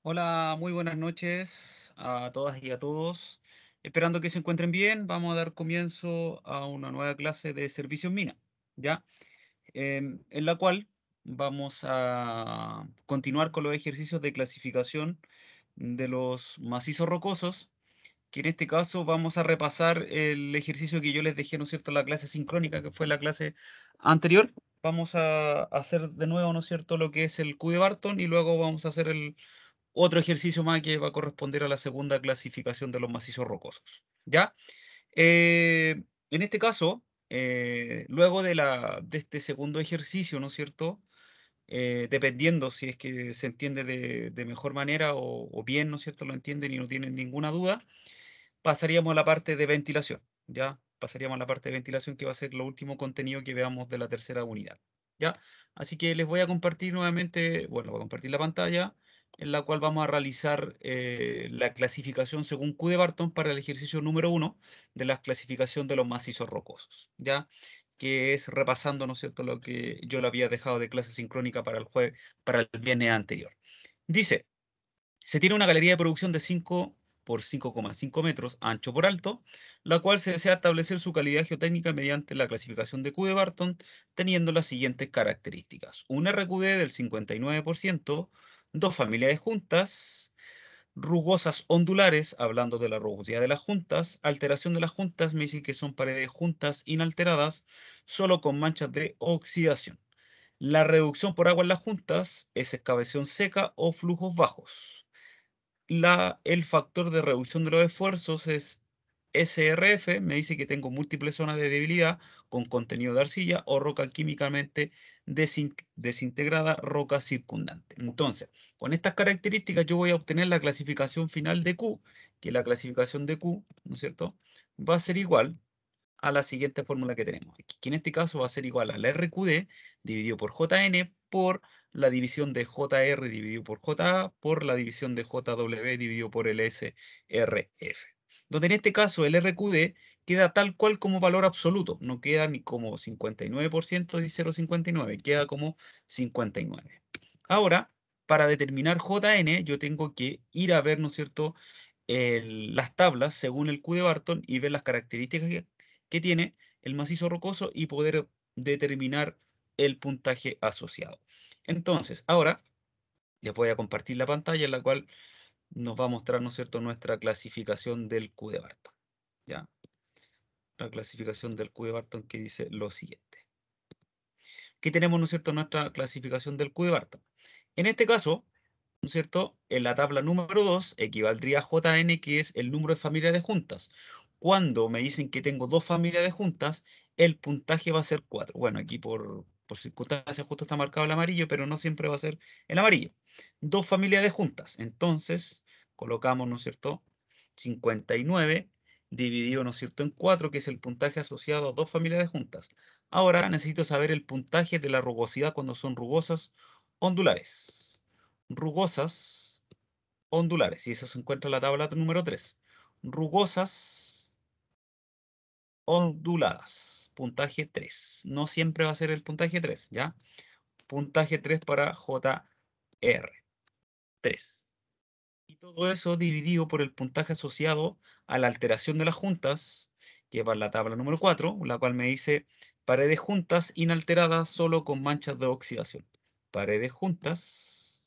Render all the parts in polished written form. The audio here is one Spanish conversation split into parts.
Hola, muy buenas noches a todas y a todos. Esperando que se encuentren bien, vamos a dar comienzo a una nueva clase de servicios mina, ¿ya? En la cual vamos a continuar con los ejercicios de clasificación de los macizos rocosos, que en este caso vamos a repasar el ejercicio que yo les dejé, ¿no es cierto?, la clase sincrónica, que fue la clase anterior. Vamos a hacer de nuevo, ¿no es cierto?, lo que es el Q de Barton y luego vamos a hacer el otro ejercicio más que va a corresponder a la segunda clasificación de los macizos rocosos, ¿ya? En este caso, luego de este segundo ejercicio, ¿no es cierto? Dependiendo si es que se entiende de mejor manera o bien, ¿no es cierto? Lo entienden y no tienen ninguna duda, pasaríamos a la parte de ventilación, ¿ya? Pasaríamos a la parte de ventilación que va a ser lo último contenido que veamos de la tercera unidad, ¿ya? Así que les voy a compartir nuevamente, bueno, voy a compartir la pantalla en la cual vamos a realizar la clasificación según Q de Barton para el ejercicio número 1 de la clasificación de los macizos rocosos, ¿ya? Que es repasando, ¿no es cierto?, lo que yo le había dejado de clase sincrónica para el viernes anterior. Dice, se tiene una galería de producción de 5 por 5,5 metros, ancho por alto, la cual se desea establecer su calidad geotécnica mediante la clasificación de Q de Barton, teniendo las siguientes características. Un RQD del 59%, dos familias de juntas, rugosas ondulares, hablando de la rugosidad de las juntas, alteración de las juntas, me dice que son paredes juntas inalteradas, solo con manchas de oxidación. La reducción por agua en las juntas es excavación seca o flujos bajos. El factor de reducción de los esfuerzos es SRF, me dice que tengo múltiples zonas de debilidad con contenido de arcilla o roca químicamente desintegrada, roca circundante. Entonces, con estas características yo voy a obtener la clasificación final de Q, que la clasificación de Q, ¿no es cierto?, va a ser igual a la siguiente fórmula que tenemos, que en este caso va a ser igual al RQD dividido por JN por la división de JR dividido por JA por la división de JW dividido por el SRF. Donde en este caso el RQD queda tal cual como valor absoluto, no queda ni como 59% ni 0,59, queda como 59. Ahora, para determinar JN, yo tengo que ir a ver, ¿no es cierto?, las tablas según el Q de Barton y ver las características que tiene el macizo rocoso y poder determinar el puntaje asociado. Entonces, ahora les voy a compartir la pantalla en la cual nos va a mostrar, ¿no es cierto?, nuestra clasificación del Q de Barton, ¿ya? La clasificación del Q de Barton que dice lo siguiente. Aquí tenemos, ¿no es cierto?, nuestra clasificación del Q de Barton. En este caso, ¿no es cierto?, en la tabla número 2 equivaldría a JN, que es el número de familias de juntas. Cuando me dicen que tengo dos familias de juntas, el puntaje va a ser 4. Bueno, aquí por circunstancias justo está marcado el amarillo, pero no siempre va a ser el amarillo. Dos familias de juntas. Entonces, colocamos, ¿no es cierto?, 59 dividido, ¿no es cierto?, en 4, que es el puntaje asociado a dos familias de juntas. Ahora necesito saber el puntaje de la rugosidad cuando son rugosas ondulares. Rugosas ondulares. Y eso se encuentra en la tabla número 3. Rugosas onduladas. Puntaje 3. No siempre va a ser el puntaje 3, ¿ya? Puntaje 3 para JR. 3. Y todo eso dividido por el puntaje asociado a la alteración de las juntas, que va en la tabla número 4, la cual me dice paredes juntas inalteradas solo con manchas de oxidación. Paredes juntas,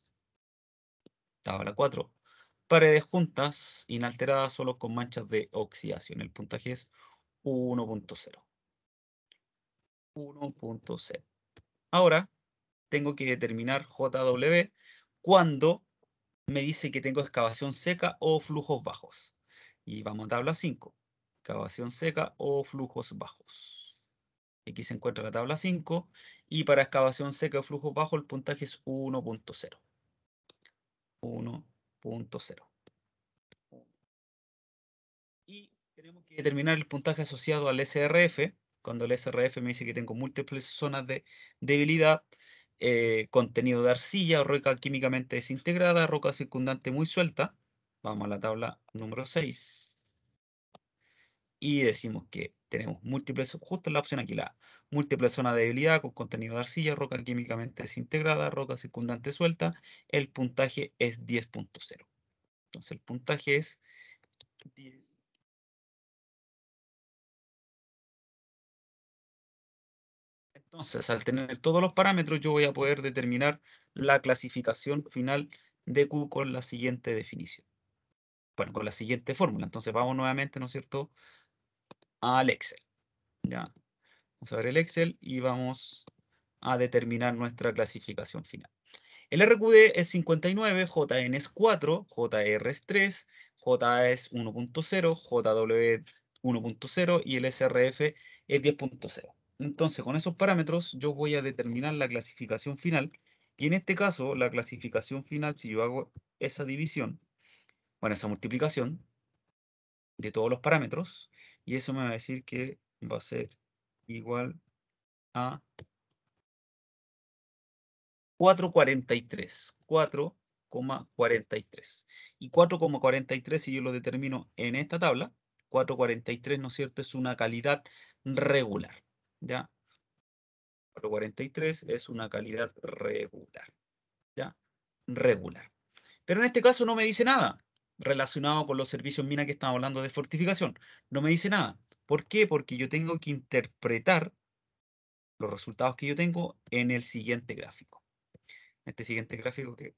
tabla 4. Paredes juntas inalteradas solo con manchas de oxidación. El puntaje es 1.0. 1.0. Ahora tengo que determinar JW cuando me dice que tengo excavación seca o flujos bajos. Y vamos a tabla 5. Excavación seca o flujos bajos. Aquí se encuentra la tabla 5. Y para excavación seca o flujos bajos el puntaje es 1.0. 1.0. Y tenemos que determinar el puntaje asociado al SRF. Cuando el SRF me dice que tengo múltiples zonas de debilidad, contenido de arcilla o roca químicamente desintegrada, roca circundante muy suelta. Vamos a la tabla número 6. Y decimos que tenemos múltiples, justo en la opción aquí, la múltiple zona de debilidad con contenido de arcilla, roca químicamente desintegrada, roca circundante suelta. El puntaje es 10.0. Entonces el puntaje es 10. Entonces, al tener todos los parámetros, yo voy a poder determinar la clasificación final de Q con la siguiente definición. Bueno, con la siguiente fórmula. Entonces vamos nuevamente, ¿no es cierto?, al Excel. ¿Ya? Vamos a ver el Excel y vamos a determinar nuestra clasificación final. El RQD es 59, JN es 4, JR es 3, JA es 1.0, JW 1.0 y el SRF es 10.0. Entonces, con esos parámetros yo voy a determinar la clasificación final. Y en este caso, la clasificación final, si yo hago esa división, bueno, esa multiplicación de todos los parámetros, y eso me va a decir que va a ser igual a 4,43. 4,43. Y 4,43, si yo lo determino en esta tabla, 4,43, ¿no es cierto?, es una calidad regular. ¿Ya? 4,43 es una calidad regular. ¿Ya? Regular. Pero en este caso no me dice nada relacionado con los servicios mina que estamos hablando de fortificación. No me dice nada. ¿Por qué? Porque yo tengo que interpretar los resultados que yo tengo en el siguiente gráfico. Este siguiente gráfico que...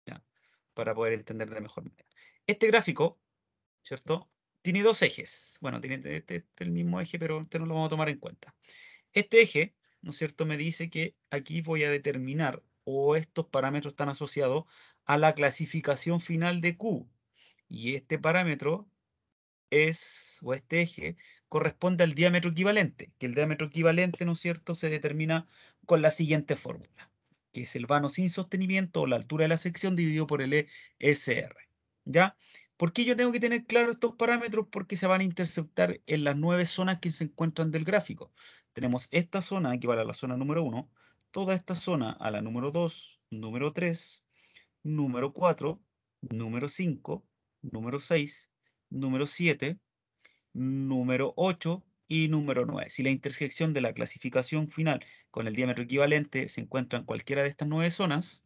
¿Ya? Para poder entender de mejor manera. Este gráfico, ¿cierto?, tiene dos ejes. Bueno, tiene el mismo eje, pero este no lo vamos a tomar en cuenta. Este eje, ¿no es cierto?, me dice que aquí voy a determinar, o estos parámetros están asociados a la clasificación final de Q. Y este parámetro es, o este eje, corresponde al diámetro equivalente, que el diámetro equivalente, ¿no es cierto?, se determina con la siguiente fórmula, que es el vano sin sostenimiento o la altura de la sección dividido por el ESR. ¿Ya? ¿Por qué yo tengo que tener claro estos parámetros? Porque se van a intersectar en las 9 zonas que se encuentran del gráfico. Tenemos esta zona, que vale a la zona número 1, toda esta zona a la número 2, número 3, número 4, número 5, número 6, número 7, número 8 y número 9. Si la intersección de la clasificación final con el diámetro equivalente se encuentra en cualquiera de estas 9 zonas,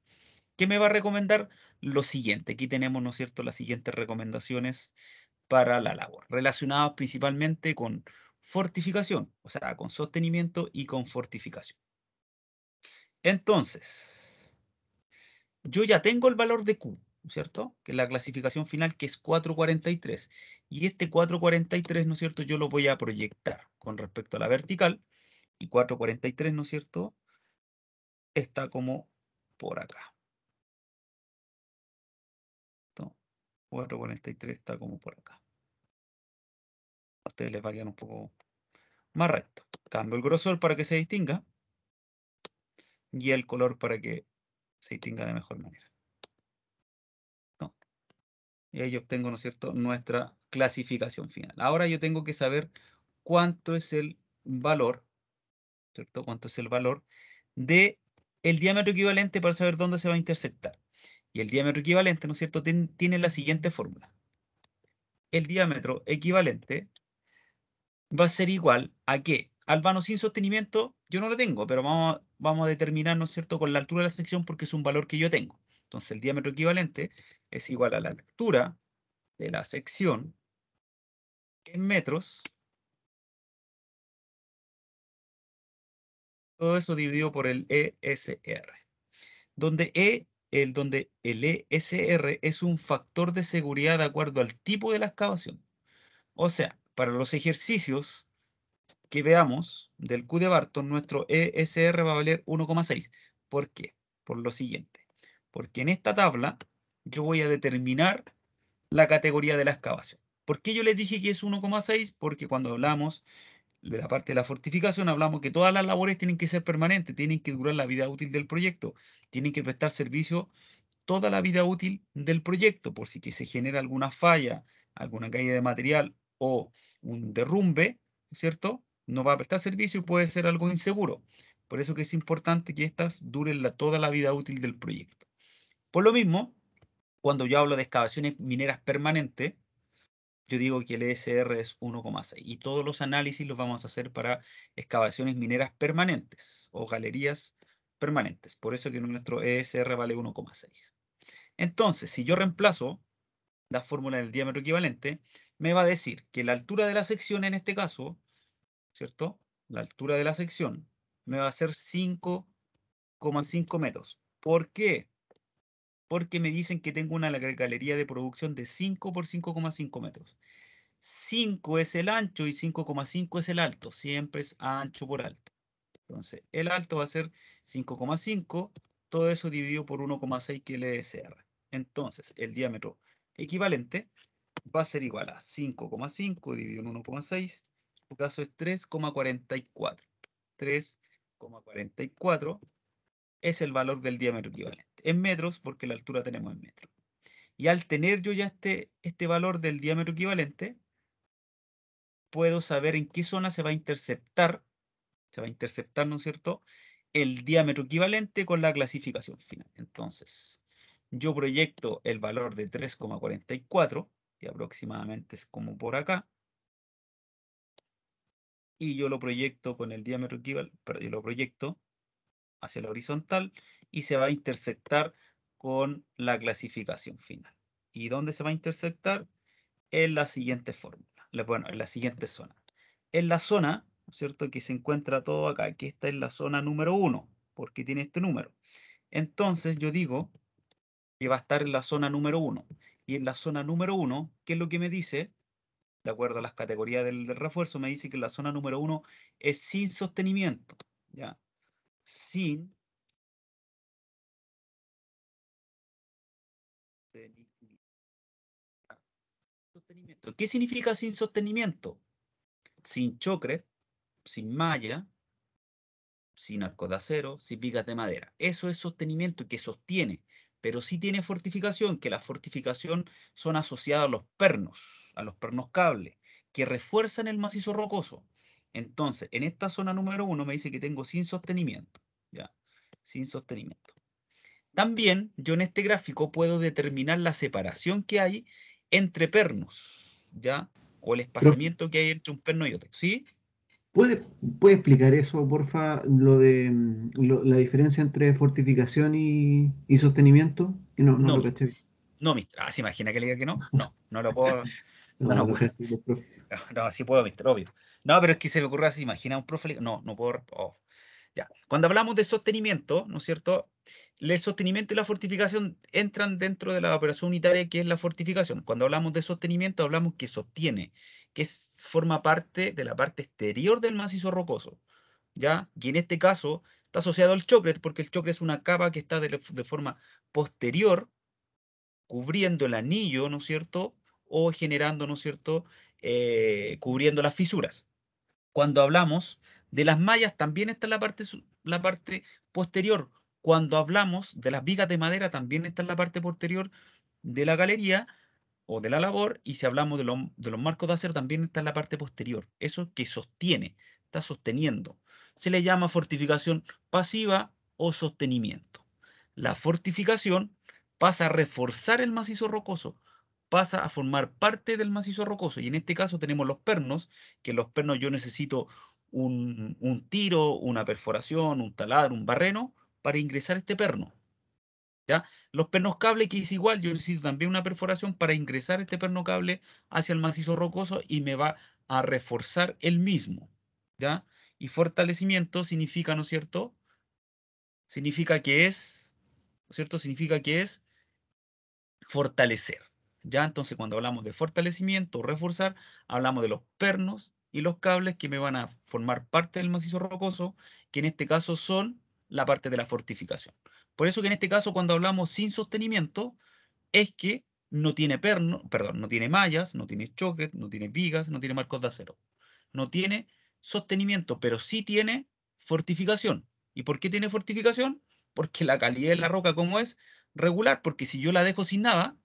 ¿qué me va a recomendar? Lo siguiente. Aquí tenemos, ¿no es cierto?, las siguientes recomendaciones para la labor, relacionadas principalmente con fortificación, o sea, con sostenimiento y con fortificación. Entonces, yo ya tengo el valor de Q, ¿cierto? Que es la clasificación final, que es 4,43. Y este 4,43, ¿no es cierto?, yo lo voy a proyectar con respecto a la vertical. Y 4,43, ¿no es cierto?, está como por acá. ¿No? 4,43 está como por acá. A ustedes les va a quedar un poco más recto. Cambio el grosor para que se distinga. Y el color para que se distinga de mejor manera. ¿No? Y ahí obtengo, ¿no es cierto?, nuestra clasificación final. Ahora yo tengo que saber cuánto es el valor, ¿cierto? Cuánto es el valor de el diámetro equivalente para saber dónde se va a intersectar. Y el diámetro equivalente, ¿no es cierto?, tiene la siguiente fórmula. El diámetro equivalente va a ser igual a que al vano sin sostenimiento yo no lo tengo, pero vamos a determinar, ¿no es cierto?, con la altura de la sección porque es un valor que yo tengo. Entonces el diámetro equivalente es igual a la altura de la sección en metros, todo eso dividido por el ESR, donde donde el ESR es un factor de seguridad de acuerdo al tipo de la excavación. O sea, para los ejercicios que veamos del Q de Barton, nuestro ESR va a valer 1,6. ¿Por qué? Por lo siguiente. Porque en esta tabla yo voy a determinar la categoría de la excavación. ¿Por qué yo les dije que es 1,6? Porque cuando hablamos de la parte de la fortificación hablamos que todas las labores tienen que ser permanentes, tienen que durar la vida útil del proyecto, tienen que prestar servicio toda la vida útil del proyecto, por si que se genera alguna falla, alguna caída de material o un derrumbe, ¿cierto? No va a prestar servicio y puede ser algo inseguro. Por eso que es importante que estas duren toda la vida útil del proyecto. Por lo mismo, cuando yo hablo de excavaciones mineras permanentes, yo digo que el ESR es 1,6. Y todos los análisis los vamos a hacer para excavaciones mineras permanentes o galerías permanentes. Por eso que nuestro ESR vale 1,6. Entonces, si yo reemplazo la fórmula del diámetro equivalente, me va a decir que la altura de la sección en este caso, ¿cierto? La altura de la sección me va a ser 5,5 metros. ¿Por qué? Porque me dicen que tengo una galería de producción de 5 por 5,5 metros. 5 es el ancho y 5,5 es el alto. Siempre es ancho por alto. Entonces, el alto va a ser 5,5, todo eso dividido por 1,6 que es el ESR. Entonces, el diámetro equivalente va a ser igual a 5,5 dividido en 1,6. En tu caso es 3,44. 3,44 es el valor del diámetro equivalente. En metros, porque la altura tenemos en metros. Y al tener yo ya este valor del diámetro equivalente, puedo saber en qué zona se va a interceptar, ¿no es cierto?, el diámetro equivalente con la clasificación final. Entonces, yo proyecto el valor de 3,44, que aproximadamente es como por acá, y yo lo proyecto con el diámetro equivalente, pero yo lo proyecto hacia la horizontal y se va a intersectar con la clasificación final. ¿Y dónde se va a intersectar? En la siguiente fórmula, bueno, en la siguiente zona. En la zona, ¿no es cierto?, que se encuentra todo acá, que esta es la zona número 1, porque tiene este número. Entonces yo digo que va a estar en la zona número 1. Y en la zona número 1, ¿qué es lo que me dice? De acuerdo a las categorías del refuerzo, me dice que la zona número 1 es sin sostenimiento. ¿Ya? Sin sostenimiento. ¿Qué significa sin sostenimiento? Sin chocre, sin malla, sin arcos de acero, sin vigas de madera. Eso es sostenimiento que sostiene, pero sí tiene fortificación, que la fortificación son asociadas a los pernos cable, que refuerzan el macizo rocoso. Entonces, en esta zona número 1 me dice que tengo sin sostenimiento, ¿ya? Sin sostenimiento. También yo en este gráfico puedo determinar la separación que hay entre pernos, ¿ya? O el Profe, espaciamiento que hay entre un perno y otro, ¿sí? ¿puede explicar eso, porfa? Lo de la diferencia entre fortificación y sostenimiento. Y no, no No, lo caché bien. no, ¿se imagina que le diga que no? No, no lo puedo. No, No, no no sé puedo. si los profe. No, sí puedo, mister, obvio. No, pero es que se me ocurrió así, imagina un profe. No, no puedo. Oh, ya. Cuando hablamos de sostenimiento, ¿no es cierto? El sostenimiento y la fortificación entran dentro de la operación unitaria que es la fortificación. Cuando hablamos de sostenimiento, hablamos que sostiene, forma parte de la parte exterior del macizo rocoso. ¿Ya? Y en este caso está asociado al chocret, porque el chocret es una capa que está de forma posterior cubriendo el anillo, ¿no es cierto? O generando, ¿no es cierto? Cubriendo las fisuras. Cuando hablamos de las mallas, también está la parte posterior. Cuando hablamos de las vigas de madera, también está en la parte posterior de la galería o de la labor. Y si hablamos de los marcos de acero, también está en la parte posterior. Eso que sostiene, está sosteniendo. Se le llama fortificación pasiva o sostenimiento. La fortificación pasa a reforzar el macizo rocoso, pasa a formar parte del macizo rocoso. Y en este caso tenemos los pernos, que en los pernos yo necesito un tiro, una perforación, un taladro, un barreno para ingresar este perno. ¿Ya? Los pernos cable, que es igual, yo necesito también una perforación para ingresar este perno cable hacia el macizo rocoso y me va a reforzar el mismo. ¿Ya? Y fortalecimiento significa, ¿no es cierto? Significa que es, ¿no es cierto? Significa que es fortalecer. ¿Ya? Entonces, cuando hablamos de fortalecimiento o reforzar, hablamos de los pernos y los cables que me van a formar parte del macizo rocoso, que en este caso son la parte de la fortificación. Por eso que en este caso, cuando hablamos sin sostenimiento, es que no tiene perno, perdón, no tiene mallas, no tiene choques, no tiene vigas, no tiene marcos de acero. No tiene sostenimiento, pero sí tiene fortificación. ¿Y por qué tiene fortificación? Porque la calidad de la roca, como es, regular, porque si yo la dejo sin nada,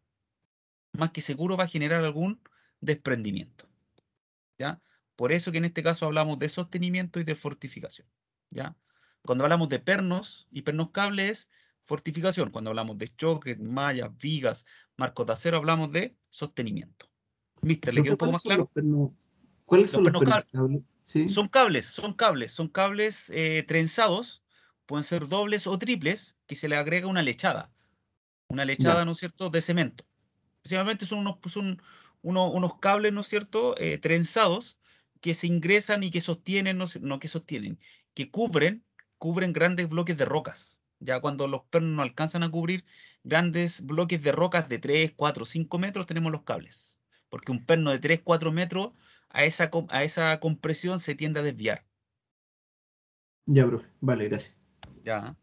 más que seguro va a generar algún desprendimiento. ¿Ya? Por eso que en este caso hablamos de sostenimiento y de fortificación. ¿Ya? Cuando hablamos de pernos y pernos cables es fortificación. Cuando hablamos de choque, mallas, vigas, marcos de acero, hablamos de sostenimiento. Mister, ¿le quedó Profe, un poco ¿cuáles más son los claro? pernos? ¿Cuáles Los son los pernos pernos cables? Sí, son cables trenzados, pueden ser dobles o triples, que se le agrega una ya, lechada, ¿no es cierto?, de cemento. Principalmente son unos cables, ¿no es cierto?, trenzados que se ingresan y que sostienen, no que sostienen, que cubren grandes bloques de rocas. Ya cuando los pernos no alcanzan a cubrir grandes bloques de rocas de 3, 4, 5 metros, tenemos los cables. Porque un perno de 3, 4 metros, a esa compresión se tiende a desviar. ya, profe. Vale, gracias. ¿Ya?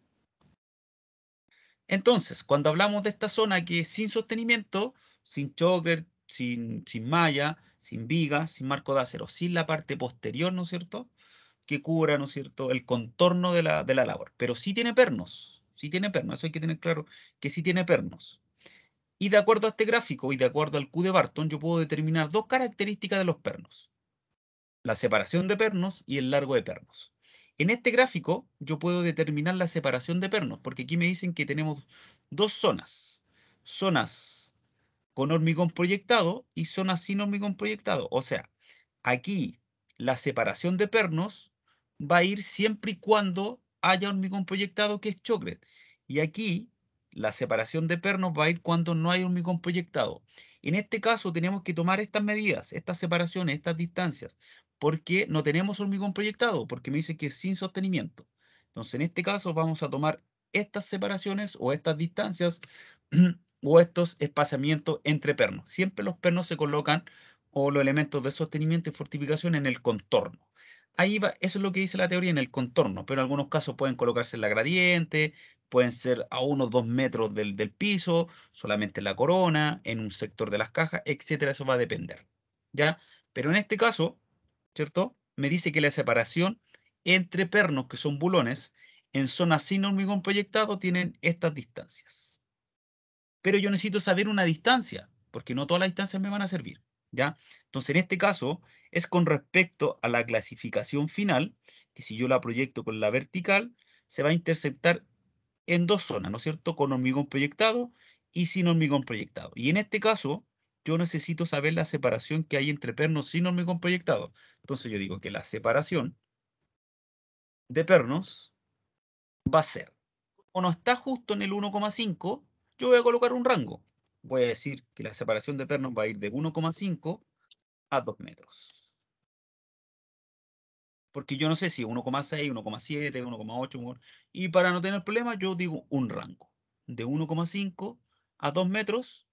Entonces, cuando hablamos de esta zona que es sin sostenimiento, sin choker, sin malla, sin viga, sin marco de acero, sin la parte posterior, ¿no es cierto?, que cubra, ¿no es cierto?, el contorno de la labor. Pero sí tiene pernos, eso hay que tener claro, que sí tiene pernos. Y de acuerdo a este gráfico y de acuerdo al Q de Barton, yo puedo determinar dos características de los pernos: la separación de pernos y el largo de pernos. En este gráfico yo puedo determinar la separación de pernos, porque aquí me dicen que tenemos dos zonas con hormigón proyectado y zonas sin hormigón proyectado. O sea, aquí la separación de pernos va a ir siempre y cuando haya hormigón proyectado, que es choclet. Y aquí la separación de pernos va a ir cuando no hay hormigón proyectado. En este caso tenemos que tomar estas medidas, estas separaciones, estas distancias, porque no tenemos hormigón proyectado, porque me dice que es sin sostenimiento. Entonces, en este caso vamos a tomar estas separaciones o estas distancias o estos espaciamientos entre pernos. Siempre los pernos se colocan, o los elementos de sostenimiento y fortificación, en el contorno. Ahí va, eso es lo que dice la teoría, en el contorno, pero en algunos casos pueden colocarse en la gradiente, pueden ser a unos 2 metros del piso, solamente en la corona, en un sector de las cajas, etcétera. Eso va a depender, ¿ya? Pero en este caso, ¿cierto?, me dice que la separación entre pernos, que son bulones, en zonas sin hormigón proyectado, tienen estas distancias. Pero yo necesito saber una distancia, porque no todas las distancias me van a servir, ¿ya? Entonces, en este caso, es con respecto a la clasificación final, que si yo la proyecto con la vertical, se va a interceptar en dos zonas, ¿no es cierto?, con hormigón proyectado y sin hormigón proyectado. Y en este caso, yo necesito saber la separación que hay entre pernos sin hormigón proyectado. Entonces, yo digo que la separación de pernos va a ser, o no está justo en el 1,5, yo voy a colocar un rango. Voy a decir que la separación de pernos va a ir de 1,5 a 2 metros. Porque yo no sé si 1,6, 1,7, 1,8, y para no tener problemas, yo digo un rango. De 1,5 a 2 metros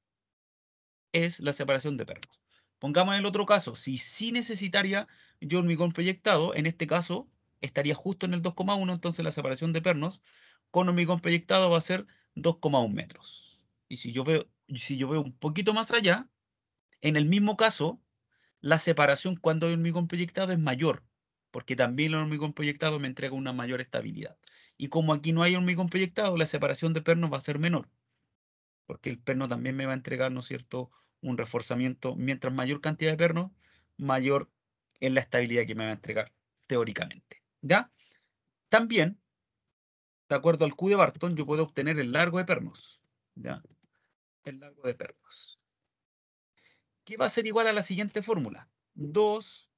es la separación de pernos. Pongamos el otro caso, si sí necesitaría yo hormigón proyectado, en este caso estaría justo en el 2,1, entonces la separación de pernos con hormigón proyectado va a ser 2,1 metros. Y si yo veo un poquito más allá, en el mismo caso, la separación cuando hay hormigón proyectado es mayor, porque también el hormigón proyectado me entrega una mayor estabilidad. Y como aquí no hay hormigón proyectado, la separación de pernos va a ser menor, porque el perno también me va a entregar, ¿no es cierto?, un reforzamiento. Mientras mayor cantidad de pernos, mayor es la estabilidad que me va a entregar, teóricamente. ¿Ya? También, de acuerdo al Q de Barton, yo puedo obtener el largo de pernos. ¿Ya? El largo de pernos, que va a ser igual a la siguiente fórmula: 2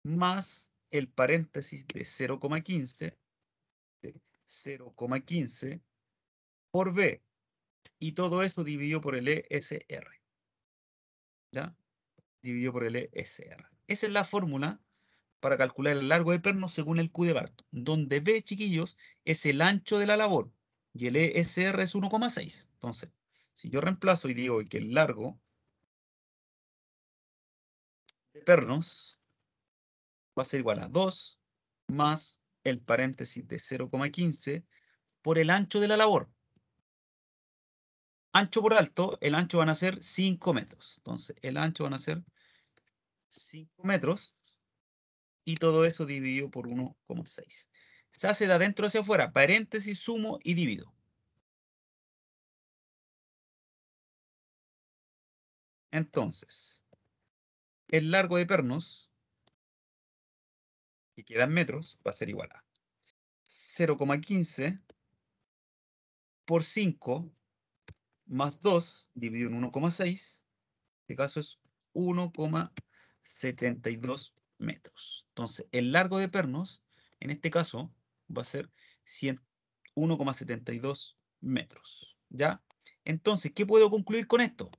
más el paréntesis de 0,15 por B, y todo eso dividido por el ESR. ¿Ya? Dividido por el ESR. Esa es la fórmula para calcular el largo de perno según el Q de Barton, donde B, chiquillos, es el ancho de la labor y el ESR es 1,6. Entonces, si yo reemplazo y digo que el largo de pernos va a ser igual a 2 más el paréntesis de 0,15 por el ancho de la labor. Ancho por alto, el ancho van a ser 5 metros. Entonces, el ancho van a ser 5 metros, y todo eso dividido por 1,6. Se hace de adentro hacia afuera, paréntesis, sumo y divido. Entonces, el largo de pernos, que queda en metros, va a ser igual a 0,15 por 5 más 2 dividido en 1,6. En este caso es 1,72 metros. Entonces, el largo de pernos, en este caso, va a ser 1,72 metros. ¿Ya? Entonces, ¿qué puedo concluir con esto?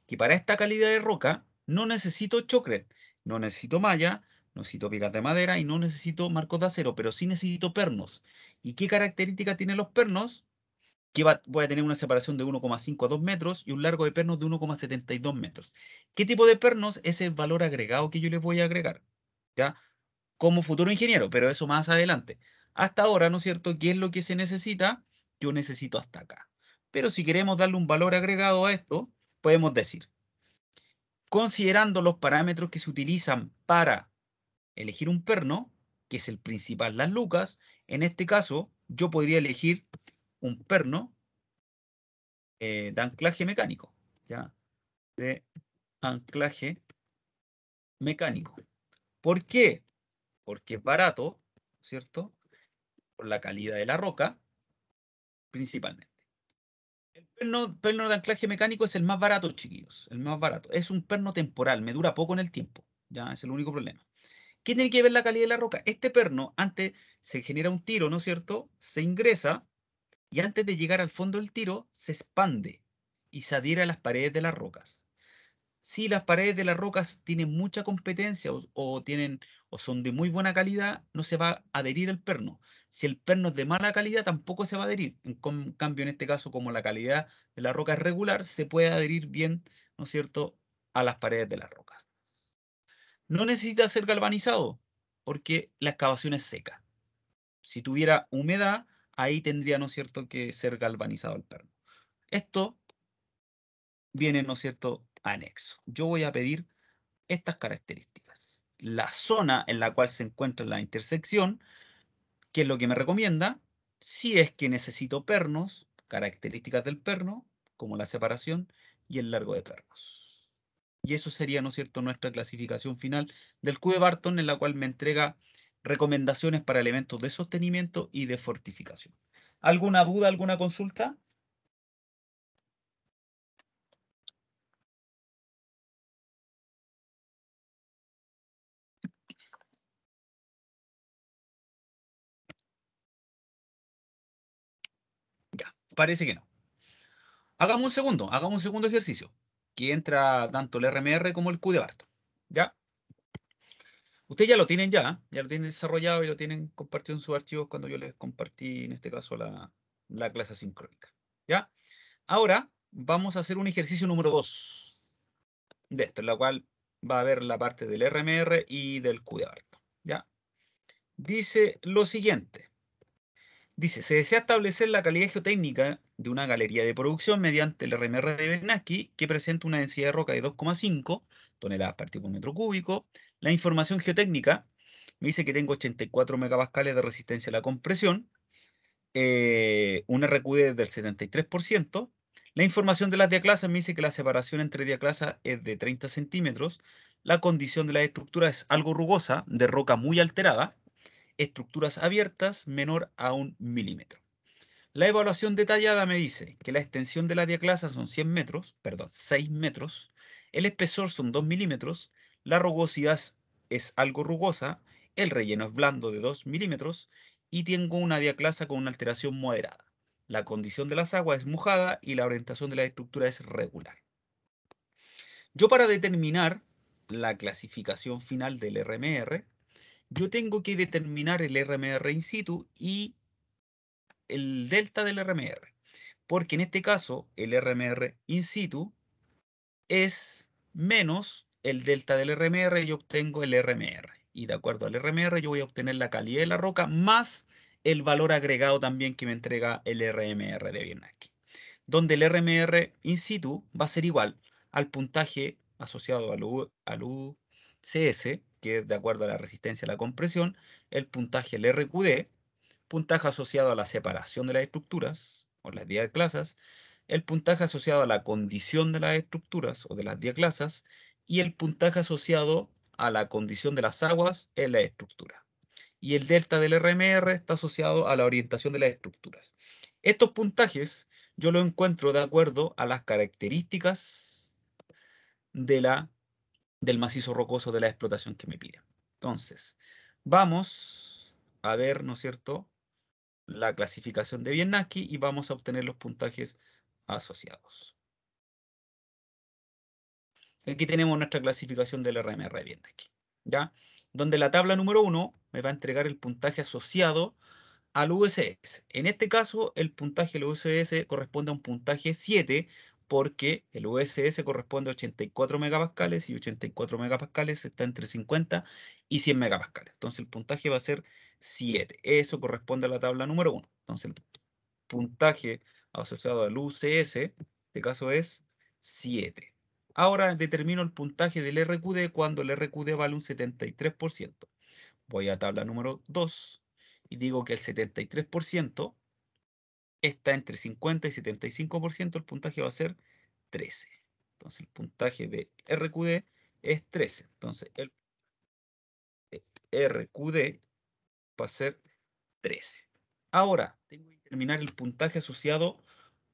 Que para esta calidad de roca no necesito chocret, no necesito malla, no necesito vigas de madera y no necesito marcos de acero, pero sí necesito pernos. ¿Y qué características tienen los pernos? Que voy a tener una separación de 1,5 a 2 metros y un largo de pernos de 1,72 metros. ¿Qué tipo de pernos es el valor agregado que yo les voy a agregar? ¿Ya? Como futuro ingeniero, pero eso más adelante. Hasta ahora, ¿no es cierto? ¿Qué es lo que se necesita? Yo necesito hasta acá. Pero si queremos darle un valor agregado a esto, podemos decir, considerando los parámetros que se utilizan para elegir un perno, que es el principal, las lucas, en este caso, yo podría elegir un perno de anclaje mecánico, ¿ya? De anclaje mecánico. ¿Por qué? Porque es barato, ¿cierto? Por la calidad de la roca, principalmente. El perno de anclaje mecánico es el más barato, chiquillos, el más barato. Es un perno temporal, me dura poco en el tiempo, ¿ya? Es el único problema. ¿Qué tiene que ver la calidad de la roca? Este perno, antes se genera un tiro, ¿no es cierto? Se ingresa y antes de llegar al fondo del tiro, se expande y se adhiere a las paredes de las rocas. Si las paredes de las rocas tienen mucha competencia o son de muy buena calidad, no se va a adherir el perno. Si el perno es de mala calidad, tampoco se va a adherir. En cambio, en este caso, como la calidad de la roca es regular, se puede adherir bien, ¿no es cierto?, a las paredes de las rocas. No necesita ser galvanizado, porque la excavación es seca. Si tuviera humedad, ahí tendría, ¿no es cierto?, que ser galvanizado el perno. Esto viene, ¿no es cierto?, anexo. Yo voy a pedir estas características. La zona en la cual se encuentra la intersección, que es lo que me recomienda, si es que necesito pernos, características del perno, como la separación y el largo de pernos. Y eso sería, ¿no es cierto?, nuestra clasificación final del Q de Barton, en la cual me entrega recomendaciones para elementos de sostenimiento y de fortificación. ¿Alguna duda, alguna consulta? Ya, parece que no. Hagamos un segundo ejercicio, que entra tanto el RMR como el Q de Barton. ¿Ya? Ustedes ya lo tienen desarrollado y lo tienen compartido en sus archivos cuando yo les compartí, en este caso, la clase sincrónica. ¿Ya? Ahora vamos a hacer un ejercicio número 2 de esto, en la cual va a haber la parte del RMR y del Q de Barton. ¿Ya? Dice lo siguiente. Dice, se desea establecer la calidad geotécnica de una galería de producción mediante el RMR de Bernanke que presenta una densidad de roca de 2,5 toneladas partículas por metro cúbico. La información geotécnica me dice que tengo 84 megapascales de resistencia a la compresión, un RQD del 73%. La información de las diaclasas me dice que la separación entre diaclasas es de 30 centímetros. La condición de la estructura es algo rugosa, de roca muy alterada. Estructuras abiertas menor a 1 milímetro. La evaluación detallada me dice que la extensión de la diaclasa son 100 metros, perdón, 6 metros, el espesor son 2 milímetros, la rugosidad es algo rugosa, el relleno es blando de 2 milímetros y tengo una diaclasa con una alteración moderada. La condición de las aguas es mojada y la orientación de la estructura es regular. Yo para determinar la clasificación final del RMR, yo tengo que determinar el RMR in situ y el delta del RMR, porque en este caso el RMR in situ es menos el delta del RMR y yo obtengo el RMR. Y de acuerdo al RMR yo voy a obtener la calidad de la roca más el valor agregado también que me entrega el RMR de Bernanke, donde el RMR in situ va a ser igual al puntaje asociado al UCS, que es de acuerdo a la resistencia a la compresión, el puntaje, el RQD, puntaje asociado a la separación de las estructuras o las diaclasas, el puntaje asociado a la condición de las estructuras o de las diaclasas y el puntaje asociado a la condición de las aguas en la estructura. Y el delta del RMR está asociado a la orientación de las estructuras. Estos puntajes yo los encuentro de acuerdo a las características de la del macizo rocoso de la explotación que me piden. Entonces, vamos a ver, ¿no es cierto?, la clasificación de Biernacki y vamos a obtener los puntajes asociados. Aquí tenemos nuestra clasificación del RMR de Biernacki, ¿ya? Donde la tabla número 1 me va a entregar el puntaje asociado al USS. En este caso, el puntaje del USS corresponde a un puntaje 7, porque el USS corresponde a 84 megapascales y 84 megapascales está entre 50 y 100 megapascales. Entonces el puntaje va a ser 7. Eso corresponde a la tabla número 1. Entonces el puntaje asociado al UCS, en este caso es 7. Ahora determino el puntaje del RQD cuando el RQD vale un 73%. Voy a tabla número 2 y digo que el 73% está entre 50 y 75%, el puntaje va a ser 13. Entonces el puntaje de RQD es 13. Entonces el RQD va a ser 13. Ahora, tengo que determinar el puntaje asociado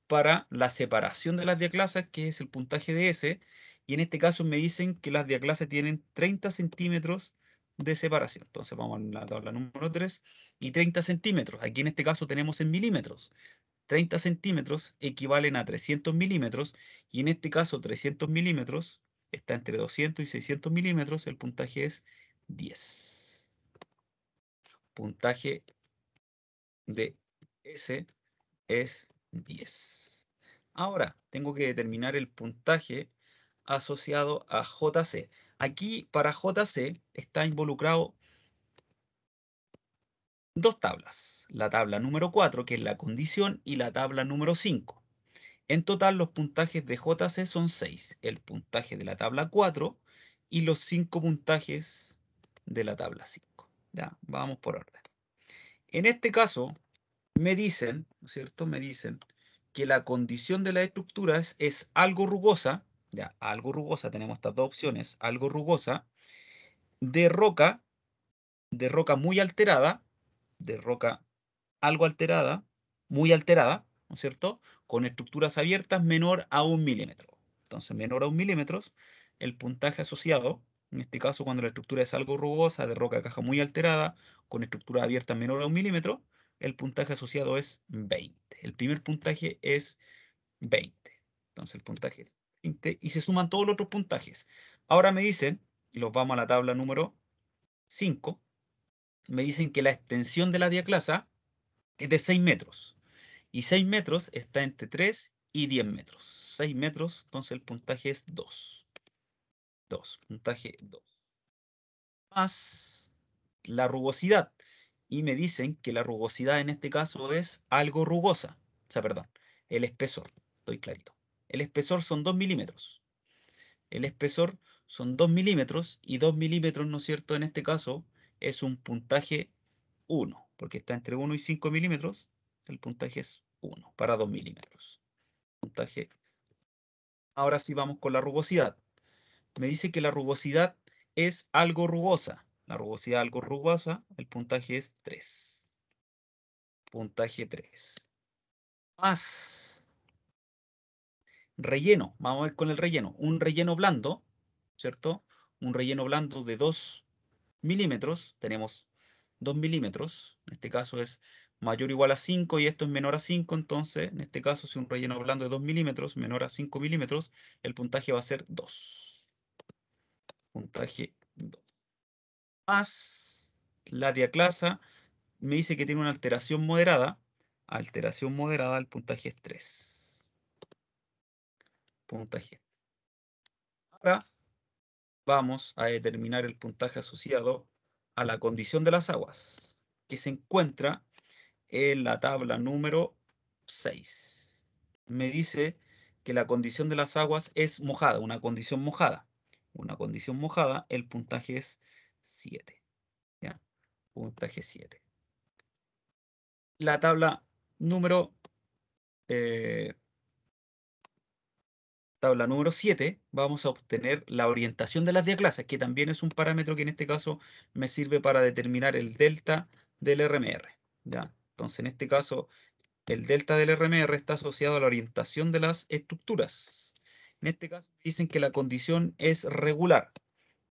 para la separación de las diaclasas, que es el puntaje de S, y en este caso me dicen que las diaclasas tienen 30 centímetros de separación. Entonces vamos a la tabla número 3 y 30 centímetros. Aquí en este caso tenemos en milímetros. 30 centímetros equivalen a 300 milímetros y en este caso 300 milímetros está entre 200 y 600 milímetros. El puntaje es 10. Puntaje de S es 10. Ahora, tengo que determinar el puntaje asociado a JC. Aquí, para JC, está involucrado dos tablas. La tabla número 4, que es la condición, y la tabla número 5. En total, los puntajes de JC son 6. El puntaje de la tabla 4 y los 5 puntajes de la tabla 5. Ya, vamos por orden. En este caso, me dicen, ¿no es cierto? Me dicen que la condición de las estructuras es algo rugosa, ya, algo rugosa, tenemos estas dos opciones, algo rugosa, de roca muy alterada, de roca algo alterada, muy alterada, ¿no es cierto? Con estructuras abiertas menor a 1 milímetro. Entonces, menor a 1 milímetro, el puntaje asociado, en este caso cuando la estructura es algo rugosa, de roca caja muy alterada, con estructura abierta menor a 1 milímetro, el puntaje asociado es 20. El primer puntaje es 20. Entonces el puntaje es 20 y se suman todos los otros puntajes. Ahora me dicen, y los vamos a la tabla número 5, me dicen que la extensión de la diaclasa es de 6 metros. Y 6 metros está entre 3 y 10 metros. 6 metros, entonces el puntaje es 2. 2, puntaje 2. Más la rugosidad. Y me dicen que la rugosidad en este caso es algo rugosa. O sea, perdón, el espesor. Estoy clarito. El espesor son 2 milímetros. El espesor son 2 milímetros y 2 milímetros, ¿no es cierto? En este caso es un puntaje 1, porque está entre 1 y 5 milímetros. El puntaje es 1 para 2 milímetros. Puntaje. Ahora sí vamos con la rugosidad. Me dice que la rugosidad es algo rugosa. La rugosidad algo rugosa, el puntaje es 3. Puntaje 3. Más relleno. Vamos a ver con el relleno. Un relleno blando, ¿cierto? Un relleno blando de 2 milímetros. Tenemos 2 milímetros. En este caso es mayor o igual a 5 y esto es menor a 5. Entonces, en este caso, si un relleno blando de 2 milímetros menor a 5 milímetros, el puntaje va a ser 2. Puntaje 2. Más la diaclasa me dice que tiene una alteración moderada. Alteración moderada, el puntaje es 3. Puntaje. Ahora vamos a determinar el puntaje asociado a la condición de las aguas, que se encuentra en la tabla número 6. Me dice que la condición de las aguas es mojada, una condición mojada. Una condición mojada, el puntaje es 7. ¿Ya? Puntaje 7. La tabla número eh, tabla número 7, vamos a obtener la orientación de las diaclasas, que también es un parámetro que en este caso me sirve para determinar el delta del RMR. ¿Ya? Entonces, en este caso, el delta del RMR está asociado a la orientación de las estructuras. En este caso, dicen que la condición es regular.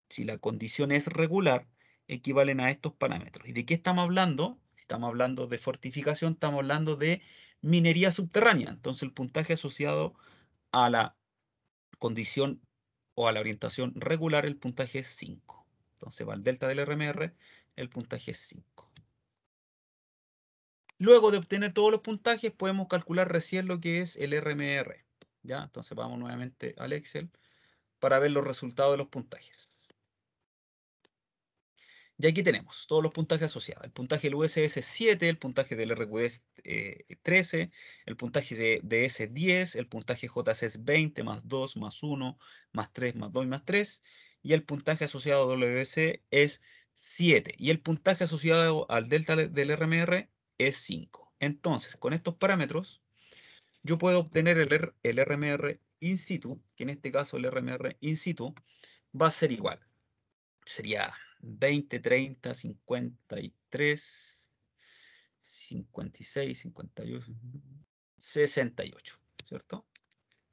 si la condición es regular, equivalen a estos parámetros. ¿Y de qué estamos hablando? Si estamos hablando de fortificación, estamos hablando de minería subterránea. Entonces el puntaje asociado a la condición o a la orientación regular, el puntaje es 5. Entonces va al delta del RMR, el puntaje es 5. Luego de obtener todos los puntajes, podemos calcular recién lo que es el RMR. ¿Ya? Entonces vamos nuevamente al Excel para ver los resultados de los puntajes. Y aquí tenemos todos los puntajes asociados. El puntaje del USS es 7, el puntaje del RQD es 13, el puntaje de S es 10, el puntaje JC es 20, más 2, más 1, más 3, más 2 y más 3. Y el puntaje asociado a WS es 7. Y el puntaje asociado al delta del RMR es 5. Entonces, con estos parámetros, yo puedo obtener el RMR in situ, que en este caso el RMR in situ va a ser igual. Sería 20, 30, 53, 56, 58, 68, ¿cierto?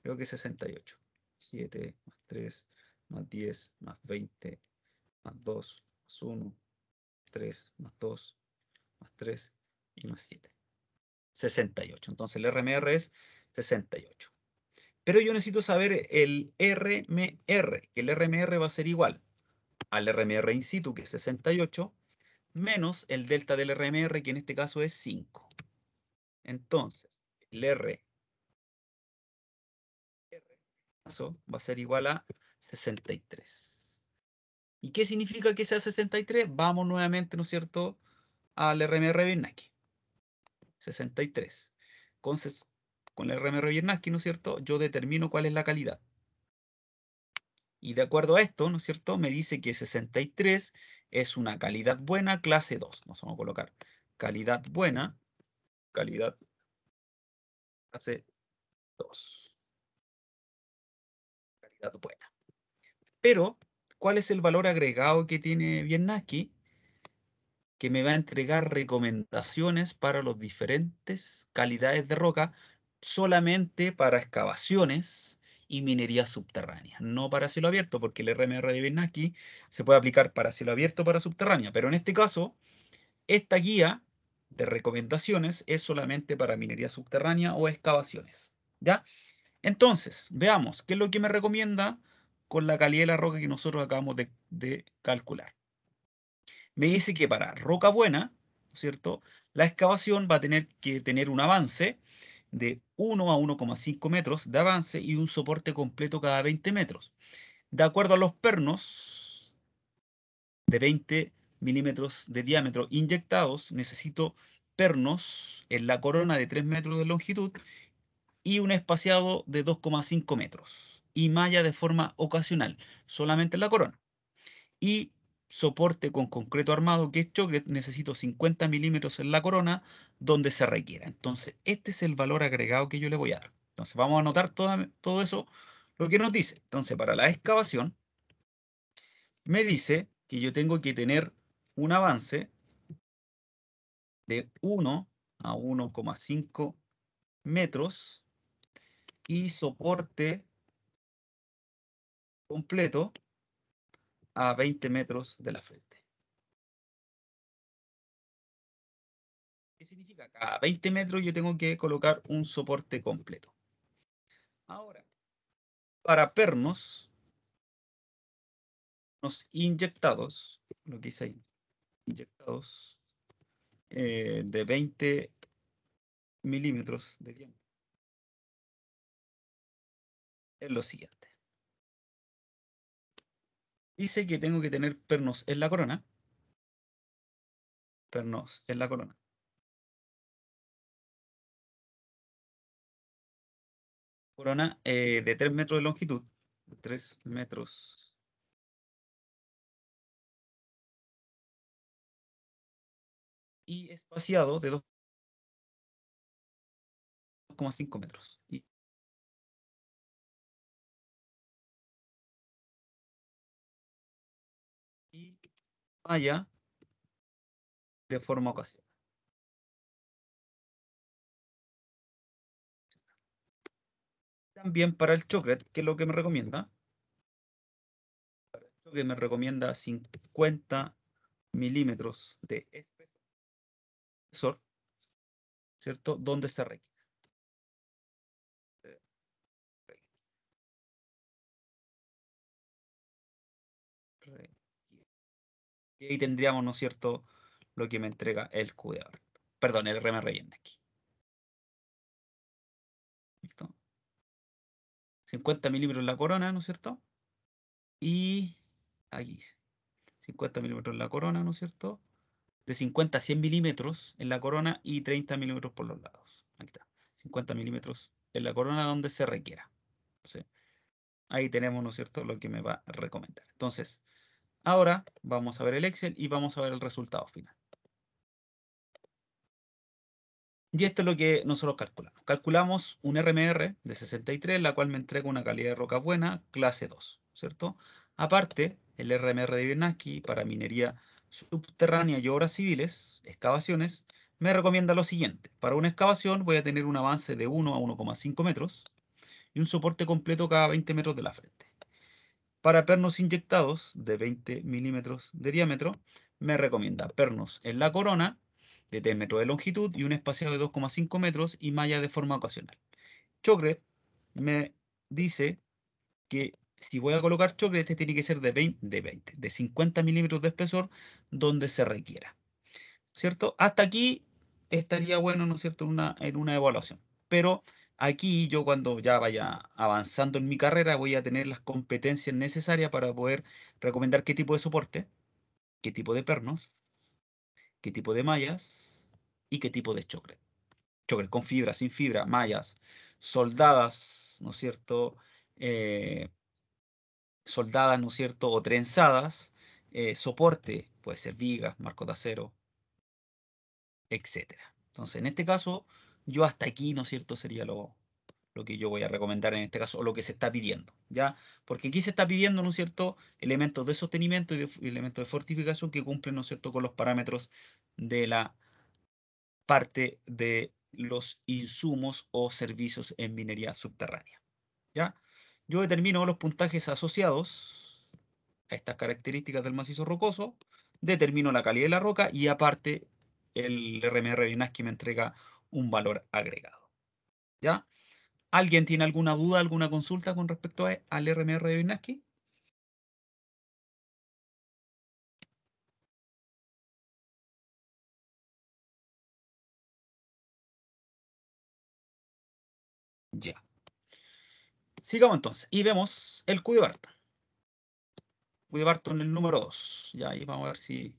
Creo que 68. 7 más 3 más 10 más 20 más 2 más 1, 3 más 2 más 3 y más 7. 68. Entonces el RMR es 68. Pero yo necesito saber el RMR, que el RMR va a ser igual al RMR in situ, que es 68, menos el delta del RMR, que en este caso es 5. Entonces, el R va a ser igual a 63. ¿Y qué significa que sea 63? Vamos nuevamente, ¿no es cierto?, al RMR Biernacki. 63. Entonces, con el RMR Biernacki, ¿no es cierto?, yo determino cuál es la calidad. Y de acuerdo a esto, ¿no es cierto?, me dice que 63 es una calidad buena, clase 2. Nos vamos a colocar calidad buena, calidad clase 2. Calidad buena. Pero, ¿cuál es el valor agregado que tiene Biernacki? Que me va a entregar recomendaciones para las diferentes calidades de roca solamente para excavaciones y minería subterránea, no para cielo abierto, porque el RMR de Biernacki se puede aplicar para cielo abierto o para subterránea, pero en este caso, esta guía de recomendaciones es solamente para minería subterránea o excavaciones, ¿ya? Entonces, veamos, ¿qué es lo que me recomienda con la calidad de la roca que nosotros acabamos de calcular? Me dice que para roca buena, ¿no es cierto?, la excavación va a tener que tener un avance de 1 a 1,5 metros de avance y un soporte completo cada 20 metros. De acuerdo a los pernos de 20 milímetros de diámetro inyectados, necesito pernos en la corona de 3 metros de longitud y un espaciado de 2,5 metros y malla de forma ocasional, solamente en la corona. Y soporte con concreto armado, que es choque, necesito 50 milímetros en la corona donde se requiera. Entonces, este es el valor agregado que yo le voy a dar. Entonces, vamos a anotar todo eso, lo que nos dice. Entonces, para la excavación, me dice que yo tengo que tener un avance de 1 a 1,5 metros y soporte completo a 20 metros de la frente. ¿Qué significa? Cada 20 metros yo tengo que colocar un soporte completo. Ahora, para pernos inyectados, lo que hice ahí, inyectados de 20 milímetros de diámetro, es lo siguiente. Dice que tengo que tener pernos en la corona, pernos en la corona, corona de 3 metros de longitud, 3 metros, y espaciado de 2,5 metros. Y malla de forma ocasional. También para el chocolate, que es lo que me recomienda, que me recomienda 50 milímetros de espesor, ¿cierto? Donde se requiere. Y ahí tendríamos, ¿no es cierto?, lo que me entrega el QD. Perdón, el RMR aquí. ¿Listo? 50 milímetros en la corona, ¿no es cierto? Y aquí, 50 milímetros en la corona, ¿no es cierto? De 50 a 100 milímetros en la corona y 30 milímetros por los lados. Aquí está. 50 milímetros en la corona donde se requiera. ¿Sí? Ahí tenemos, ¿no es cierto?, lo que me va a recomendar. Entonces, ahora vamos a ver el Excel y vamos a ver el resultado final. Y esto es lo que nosotros calculamos. Calculamos un RMR de 63, la cual me entrega una calidad de roca buena, clase 2, ¿cierto? Aparte, el RMR de Biernacki para minería subterránea y obras civiles, excavaciones, me recomienda lo siguiente. Para una excavación voy a tener un avance de 1 a 1,5 metros y un soporte completo cada 20 metros de la frente. Para pernos inyectados de 20 milímetros de diámetro, me recomienda pernos en la corona de 3 metros de longitud y un espaciado de 2,5 metros y malla de forma ocasional. Chocret me dice que si voy a colocar chocret, este tiene que ser de 50 milímetros de espesor donde se requiera. ¿Cierto? Hasta aquí estaría bueno, ¿no es cierto?, en una evaluación. Pero aquí yo cuando ya vaya avanzando en mi carrera voy a tener las competencias necesarias para poder recomendar qué tipo de soporte, qué tipo de pernos, qué tipo de mallas y qué tipo de chocret. Chocret con fibra, sin fibra, mallas, soldadas, ¿no es cierto? Eh, Soldadas, ¿no es cierto? O trenzadas, soporte, puede ser vigas, marcos de acero, etcétera. Entonces, en este caso, yo hasta aquí, ¿no es cierto?, sería lo que yo voy a recomendar en este caso, o lo que se está pidiendo, ¿ya? Porque aquí se está pidiendo, ¿no es cierto?, elementos de sostenimiento y elementos de fortificación que cumplen, ¿no es cierto?, con los parámetros de la parte de los insumos o servicios en minería subterránea, ¿ya? Yo determino los puntajes asociados a estas características del macizo rocoso, determino la calidad de la roca y aparte el RMR Binaski me entrega un valor agregado. ¿Ya? ¿Alguien tiene alguna duda, alguna consulta con respecto al RMR de Binaski? Ya. Sigamos entonces y vemos el Q de Barton. Q de Barton el número 2. Ya, ahí vamos a ver si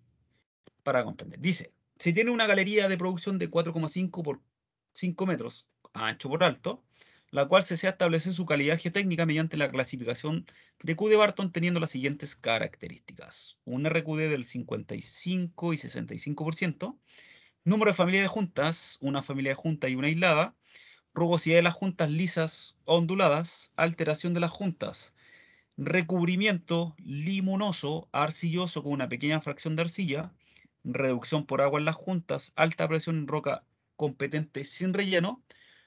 para comprender. Dice, si tiene una galería de producción de 4,5 por 5 metros, ancho por alto, la cual se desea establecer su calidad geotécnica mediante la clasificación de Q de Barton teniendo las siguientes características. Un RQD del 55 y 65%, número de familia de juntas, una familia de junta y una aislada, rugosidad de las juntas lisas o onduladas, alteración de las juntas, recubrimiento liminoso, arcilloso con una pequeña fracción de arcilla, reducción por agua en las juntas, alta presión en roca competente sin relleno,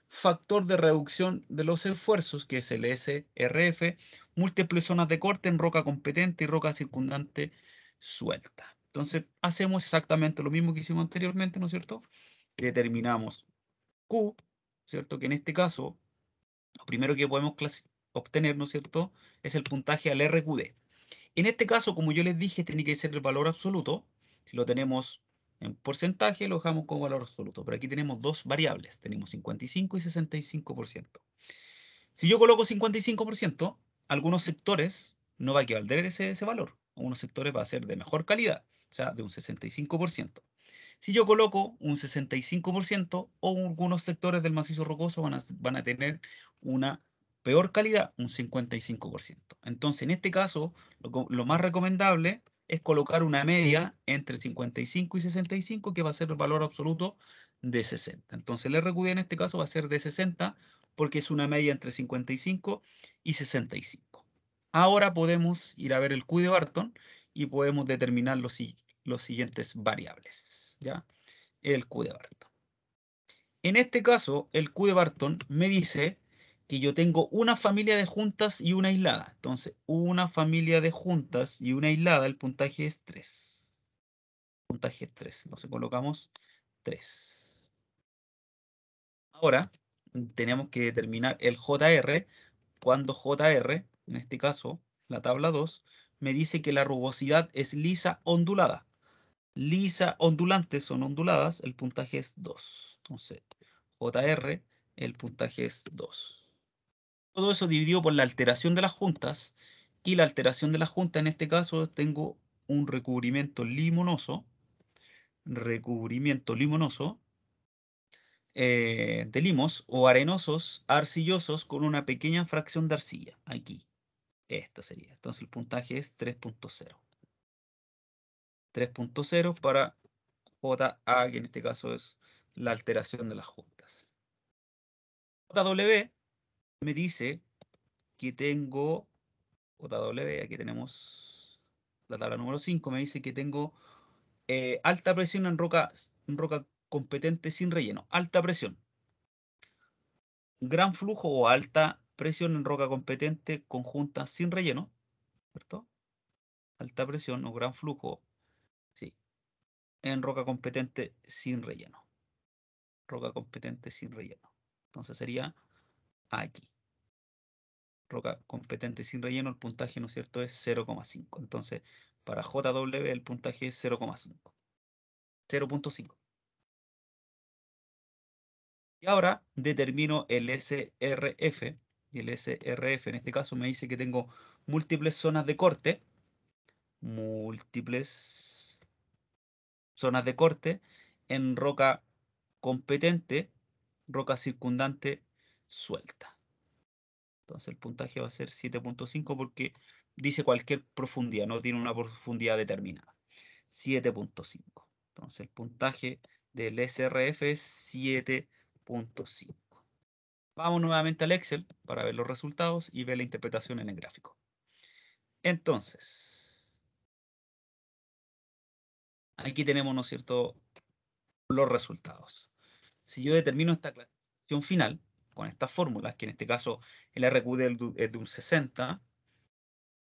factor de reducción de los esfuerzos, que es el SRF, múltiples zonas de corte en roca competente y roca circundante suelta. Entonces, hacemos exactamente lo mismo que hicimos anteriormente, ¿no es cierto? Determinamos Q, ¿cierto? Que en este caso lo primero que podemos obtener, ¿no es cierto?, es el puntaje al RQD. En este caso, como yo les dije, tiene que ser el valor absoluto. Si lo tenemos en porcentaje, lo dejamos como valor absoluto. Pero aquí tenemos dos variables. Tenemos 55 y 65%. Si yo coloco 55%, algunos sectores no va a equivaler ese valor. Algunos sectores va a ser de mejor calidad, o sea, de un 65%. Si yo coloco un 65%, o algunos sectores del macizo rocoso van a tener una peor calidad, un 55%. Entonces, en este caso, lo más recomendable es colocar una media entre 55 y 65, que va a ser el valor absoluto de 60. Entonces, el RQD en este caso va a ser de 60, porque es una media entre 55 y 65. Ahora podemos ir a ver el Q de Barton y podemos determinar los siguientes variables, ¿ya? El Q de Barton. En este caso, el Q de Barton me dice que yo tengo una familia de juntas y una aislada. Entonces, una familia de juntas y una aislada, el puntaje es 3. Puntaje es 3. Entonces colocamos 3. Ahora, tenemos que determinar el JR, cuando JR, en este caso, la tabla 2, me dice que la rugosidad es lisa ondulada. Lisa ondulantes son onduladas, el puntaje es 2. Entonces, JR, el puntaje es 2. Todo eso dividido por la alteración de las juntas. Y la alteración de las juntas, en este caso, tengo un recubrimiento limonoso de limos o arenosos, arcillosos, con una pequeña fracción de arcilla. Aquí, esta sería. Entonces el puntaje es 3.0. 3.0 para JA, que en este caso es la alteración de las juntas. JW me dice que tengo, JW, aquí tenemos la tabla número 5, me dice que tengo alta presión en roca competente sin relleno. Alta presión. Gran flujo o alta presión en roca competente conjunta sin relleno, ¿cierto? Alta presión o gran flujo, sí, en roca competente sin relleno. Roca competente sin relleno. Entonces sería aquí. Roca competente sin relleno, el puntaje, ¿no es cierto?, es 0,5. Entonces, para JW el puntaje es 0,5. 0.5. Y ahora determino el SRF. Y el SRF en este caso me dice que tengo múltiples zonas de corte. Múltiples zonas de corte en roca competente, roca circundante suelta. Entonces el puntaje va a ser 7.5 porque dice cualquier profundidad, no tiene una profundidad determinada. 7.5. Entonces el puntaje del SRF es 7.5. Vamos nuevamente al Excel para ver los resultados y ver la interpretación en el gráfico. Entonces, aquí tenemos, ¿no es cierto?, los resultados. Si yo determino esta clasificación final con estas fórmulas, que en este caso el RQ es de un 60,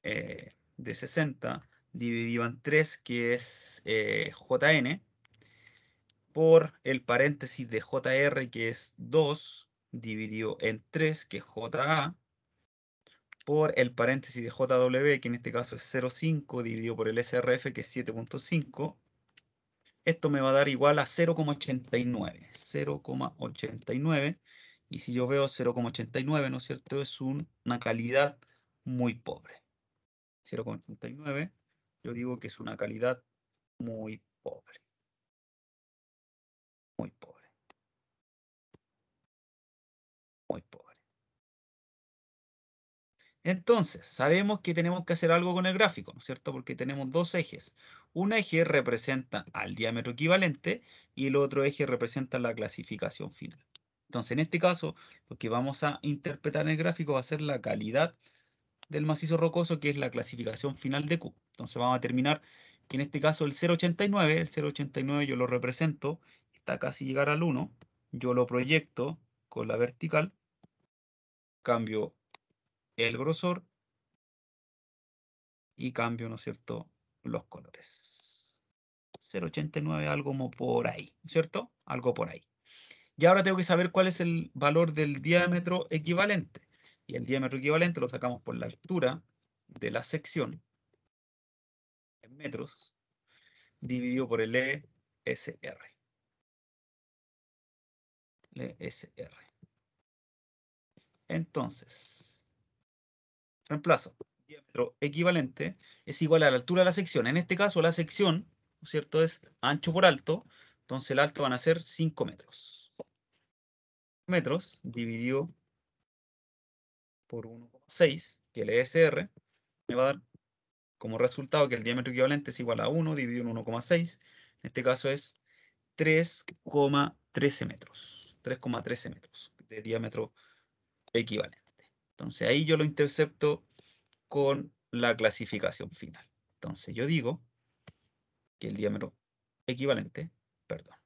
de 60 dividido en 3, que es JN, por el paréntesis de JR, que es 2, dividido en 3, que es JA, por el paréntesis de JW, que en este caso es 0,5, dividido por el SRF, que es 7.5. Esto me va a dar igual a 0,89. 0,89. Y si yo veo 0,89, ¿no es cierto?, es una calidad muy pobre. 0,89, yo digo que es una calidad muy pobre. Muy pobre. Muy pobre. Entonces, sabemos que tenemos que hacer algo con el gráfico, ¿no es cierto? Porque tenemos dos ejes. Un eje representa al diámetro equivalente y el otro eje representa la clasificación final. Entonces, en este caso, lo que vamos a interpretar en el gráfico va a ser la calidad del macizo rocoso, que es la clasificación final de Q. Entonces, vamos a terminar que en este caso el 0,89, el 0,89 yo lo represento, está casi llegar al 1, yo lo proyecto con la vertical, cambio el grosor y cambio, ¿no es cierto?, los colores. 0,89, algo como por ahí, ¿cierto? Algo por ahí. Y ahora tengo que saber cuál es el valor del diámetro equivalente. Y el diámetro equivalente lo sacamos por la altura de la sección en metros dividido por el ESR. ESR. Entonces, reemplazo. Diámetro equivalente es igual a la altura de la sección. En este caso, la sección, ¿no es cierto?, es ancho por alto. Entonces, el alto van a ser 5 metros. Metros dividido por 1,6, que el ESR me va a dar como resultado que el diámetro equivalente es igual a 1 dividido en 1,6. En este caso es 3,13 metros. 3,13 metros de diámetro equivalente. Entonces ahí yo lo intercepto con la clasificación final. Entonces yo digo que el diámetro equivalente, perdón,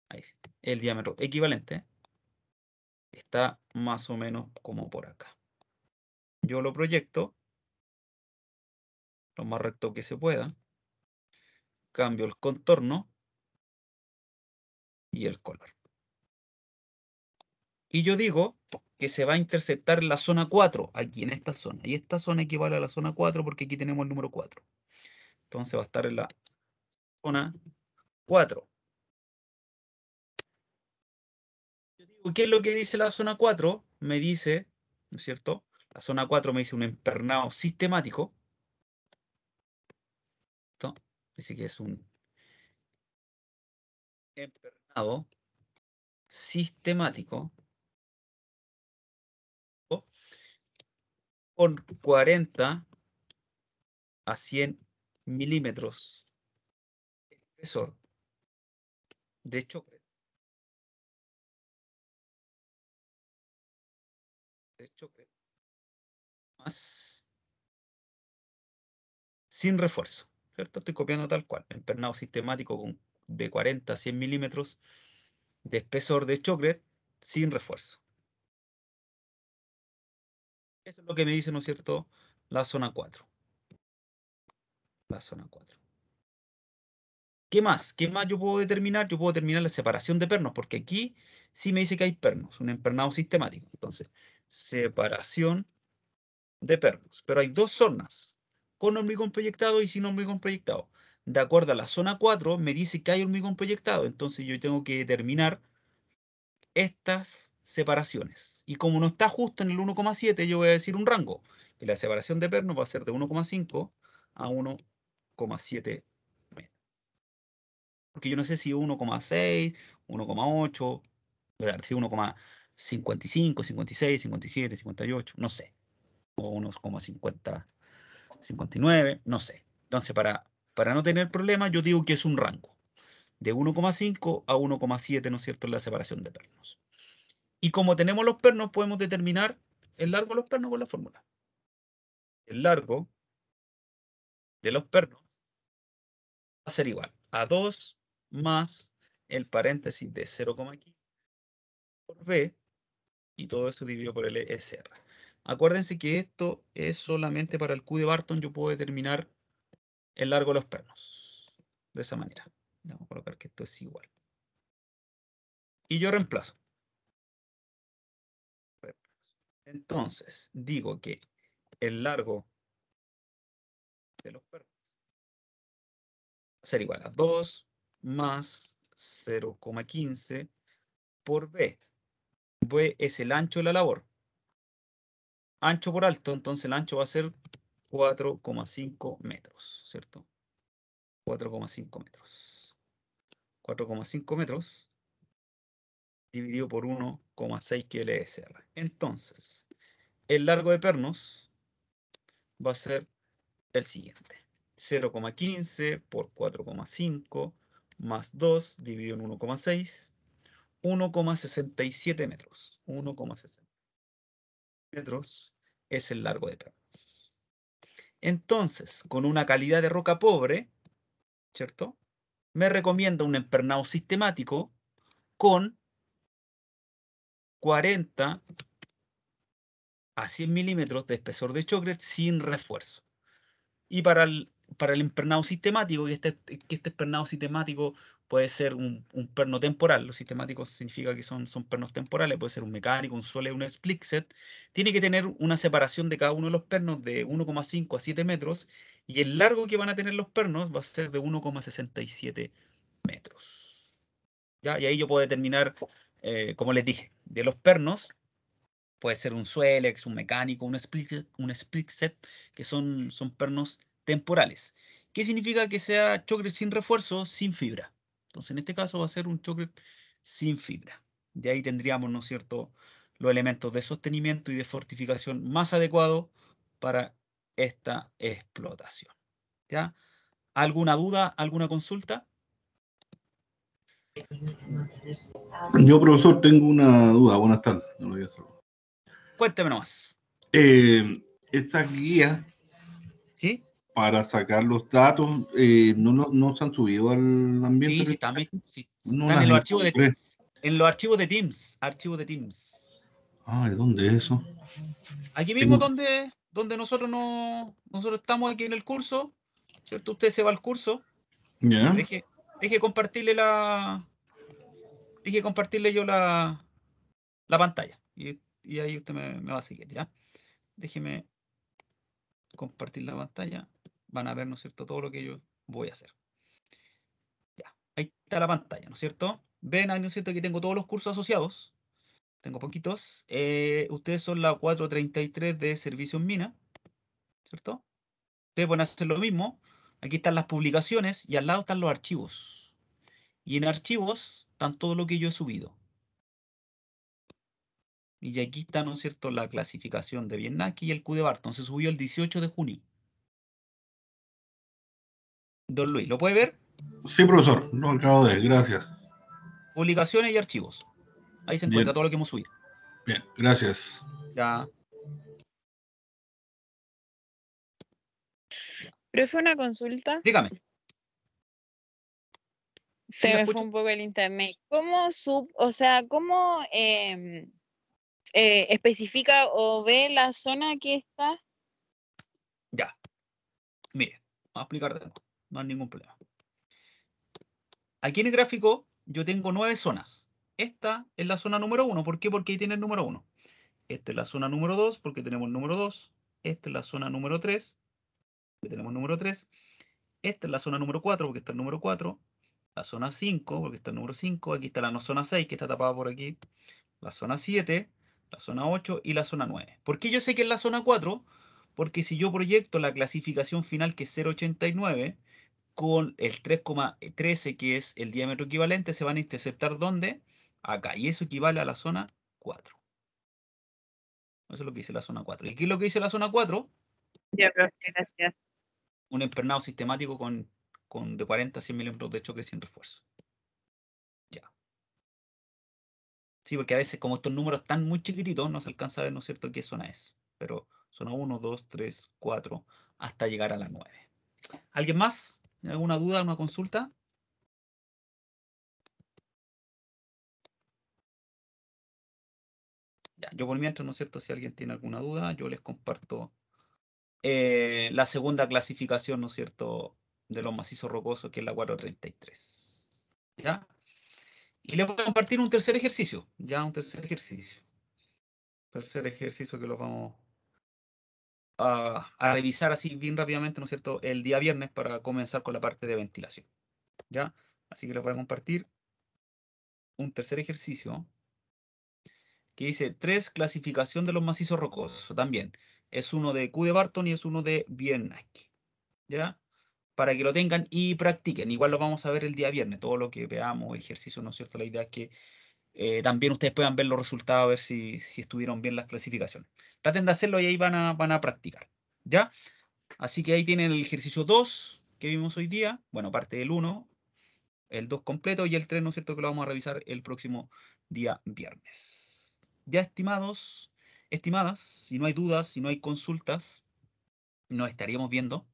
ahí sí, el diámetro equivalente está más o menos como por acá. Yo lo proyecto lo más recto que se pueda, cambio el contorno y el color. Y yo digo que se va a interceptar en la zona 4, aquí en esta zona. Y esta zona equivale a la zona 4 porque aquí tenemos el número 4. Entonces va a estar en la zona 4. ¿Qué es lo que dice la zona 4? Me dice, ¿no es cierto? La zona 4 me dice un empernado sistemático. ¿No? Dice que es un empernado sistemático con 40 a 100 milímetros de espesor de choque. Más sin refuerzo, ¿cierto? Estoy copiando tal cual. Empernado sistemático de 40 a 100 milímetros de espesor de chocolate sin refuerzo. Eso es lo que me dice, ¿no es cierto?, la zona 4. La zona 4. ¿Qué más? ¿Qué más yo puedo determinar? Yo puedo determinar la separación de pernos, porque aquí sí me dice que hay pernos, un empernado sistemático. Entonces, separación de pernos. Pero hay dos zonas, con hormigón proyectado y sin hormigón proyectado. De acuerdo a la zona 4, me dice que hay hormigón proyectado. Entonces yo tengo que determinar estas separaciones. Y como no está justo en el 1,7, yo voy a decir un rango. Y la separación de pernos va a ser de 1,5 a 1,7 metros. Porque yo no sé si 1,6, 1,8, si 1,55, 56, 57, 58, no sé. O 1,50, 59, no sé. Entonces, para no tener problemas, yo digo que es un rango de 1,5 a 1,7, ¿no es cierto?, en la separación de pernos. Y como tenemos los pernos, podemos determinar el largo de los pernos con la fórmula. El largo de los pernos va a ser igual a 2 más el paréntesis de 0,15 por B, y todo eso dividido por el SR. Acuérdense que esto es solamente para el Q de Barton. Yo puedo determinar el largo de los pernos de esa manera. Vamos a colocar que esto es igual. Y yo reemplazo. Entonces, digo que el largo de los pernos va a ser igual a 2 más 0,15 por B. B es el ancho de la labor. Ancho por alto, entonces el ancho va a ser 4,5 metros, ¿cierto? 4,5 metros. 4,5 metros dividido por 1,6 que es el ESR. Entonces, el largo de pernos va a ser el siguiente. 0,15 por 4,5 más 2 dividido en 1,6, 1,67 metros. 1,67 metros es el largo de pernos. Entonces, con una calidad de roca pobre, ¿cierto?, me recomienda un empernado sistemático con 40 a 100 milímetros de espesor de chocolate sin refuerzo. Y para el empernado sistemático, que este empernado sistemático puede ser un perno temporal. Los sistemáticos significa que son pernos temporales, puede ser un mecánico, un sole, un split set. Tiene que tener una separación de cada uno de los pernos de 1,5 a 7 metros, y el largo que van a tener los pernos va a ser de 1,67 metros. ¿Ya? Y ahí yo puedo determinar, como les dije, de los pernos. Puede ser un Swelex, un mecánico, un split set, que son pernos temporales. ¿Qué significa que sea chocolate sin refuerzo, sin fibra? Entonces, en este caso va a ser un chocolate sin fibra. De ahí tendríamos, ¿no es cierto?, los elementos de sostenimiento y de fortificación más adecuados para esta explotación. ¿Ya? ¿Alguna duda, alguna consulta? Yo, profesor, tengo una duda. Buenas tardes. No lo voy a hacer. Cuénteme nomás. Esta guía ¿Sí? para sacar los datos no se han subido al ambiente. Sí, sí, No están las en los archivos de... encontré. En los archivos de Teams. Archivos de Teams. Ay, ¿dónde es eso? Aquí mismo Tengo- donde nosotros estamos aquí en el curso, ¿cierto? Usted se va al curso. ¿Ya? Deje compartirle yo la pantalla. Y ahí usted me va a seguir, ¿ya? Déjeme compartir la pantalla. Van a ver, ¿no es cierto?, todo lo que yo voy a hacer. Ya, ahí está la pantalla, ¿no es cierto? Ven ahí, ¿no es cierto?, que tengo todos los cursos asociados. Tengo poquitos. Ustedes son la 433 de Servicios Mina, ¿cierto? Ustedes pueden hacer lo mismo. Aquí están las publicaciones y al lado están los archivos. Y en archivos están todo lo que yo he subido. Y aquí está, ¿no es cierto?, la clasificación de Biennaki y el Q de Barton. Se subió el 18 de junio. Don Luis, ¿lo puede ver? Sí, profesor, lo acabo de ver, gracias. Publicaciones y archivos. Ahí se encuentra Bien, todo lo que hemos subido. bien, gracias. Ya. Profe, una consulta. Dígame. Se ¿Sí la me fue escucho? un poco el internet. ¿Cómo cómo especifica o ve la zona que está? Ya. Mire, vamos a explicar de nuevo. No hay ningún problema. Aquí en el gráfico yo tengo 9 zonas. Esta es la zona número 1. ¿Por qué? Porque ahí tiene el número 1. Esta es la zona número 2 porque tenemos el número 2. Esta es la zona número 3 porque tenemos el número 3. Esta es la zona número 4 porque está el número 4. La zona 5 porque está el número 5. Aquí está la zona 6 que está tapada por aquí. La zona 7, la zona 8 y la zona 9. ¿Por qué yo sé que es la zona 4? Porque si yo proyecto la clasificación final que es 0,89 con el 3,13 que es el diámetro equivalente, se van a interceptar ¿dónde? Acá. Y eso equivale a la zona 4. Eso es lo que dice la zona 4. ¿Y qué es lo que dice la zona 4? Ya, profe, gracias. Un empernado sistemático con de 40 a 100 milímetros de choque sin refuerzo. Ya. Sí, porque a veces como estos números están muy chiquititos, no se alcanza a ver, ¿no es cierto?, qué zona es. Pero zona 1, 2, 3, 4, hasta llegar a la 9. ¿Alguien más? ¿Alguna duda, una consulta? Ya, yo por mientras, ¿no es cierto?, si alguien tiene alguna duda, yo les comparto la segunda clasificación, ¿no es cierto?, de los macizos rocosos, que es la 433. ¿Ya? Y les voy a compartir un tercer ejercicio. Ya, un tercer ejercicio. Tercer ejercicio que lo vamos a revisar así bien rápidamente, ¿no es cierto?, el día viernes para comenzar con la parte de ventilación. ¿Ya? Así que les voy a compartir un tercer ejercicio que dice 3, clasificación de los macizos rocosos. También es uno de Q de Barton y es uno de Biennaki. ¿Ya? Para que lo tengan y practiquen. Igual lo vamos a ver el día viernes, todo lo que veamos, ejercicio, ¿no es cierto? La idea es que también ustedes puedan ver los resultados, a ver si estuvieron bien las clasificaciones. Traten de hacerlo y ahí van a practicar. ¿Ya? Así que ahí tienen el ejercicio 2 que vimos hoy día. Bueno, parte del 1, el 2 completo y el 3, ¿no es cierto?, que lo vamos a revisar el próximo día viernes. Ya, estimadas, si no hay dudas, si no hay consultas, nos estaríamos viendo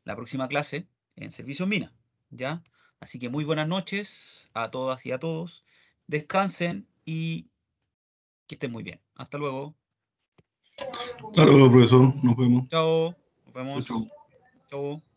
la próxima clase en Servicios Mina. ¿Ya? Así que muy buenas noches a todas y a todos. Descansen y que estén muy bien. Hasta luego. Hasta luego, profesor, nos vemos. Chao. Nos Chau, vemos. chau. Chao.